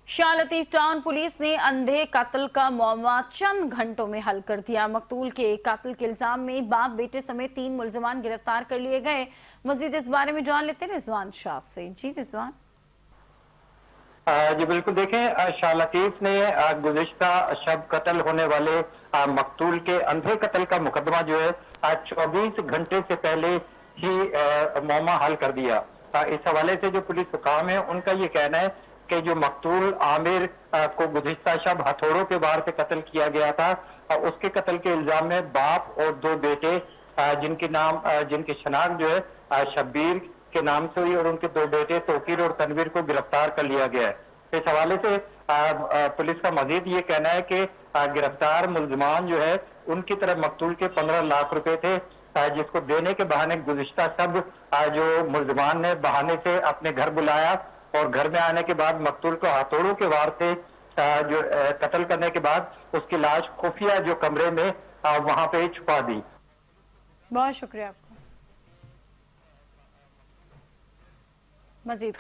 Shah Latif town police ने अंधे कातिल का मामला चंद घंटों में हल कर दिया। मकतूल के कातिल के इल्जाम में बाप बेटे समेत 3 मुलजमान गिरफ्तार कर लिए गए। मजीद इस बारे में जान लेते हैं रिजवान शाह से। जी रिजवान। जी बिल्कुल, देखें, शाह लतीफ ने गुज़िश्ता शब कत्ल होने वाले मकतूल के अंधे कत्ल का मुकदमा जो है 24 घंटे से पहले ही मामला हल कर दिया। इस हवाले से जो पुलिस हुकाम है उनका ये कहना है कि जो मकतूल आमिर को गुज़िश्ता शब हथौड़ों के वार से कत्ल किया गया था, उसके कत्ल के इल्जाम में बाप और 2 बेटे जिनकी शनाख्त जो है शब्बीर के नाम से हुई और उनके 2 बेटे तौकीर और तनवीर को गिरफ्तार कर लिया गया है। इस हवाले से पुलिस का मजीद ये कहना है कि गिरफ्तार मुलजमान जो है उनकी तरफ मकतूल के 15 लाख रुपए थे, जिसको देने के बहाने गुज़िश्ता शब जो मुलजमान ने बहाने से अपने घर बुलाया और घर में आने के बाद मकतूल को हथौड़ों के वार से जो कत्ल करने के बाद उसकी लाश खुफिया जो कमरे में वहां पे छुपा दी। बहुत शुक्रिया आपका। मजीद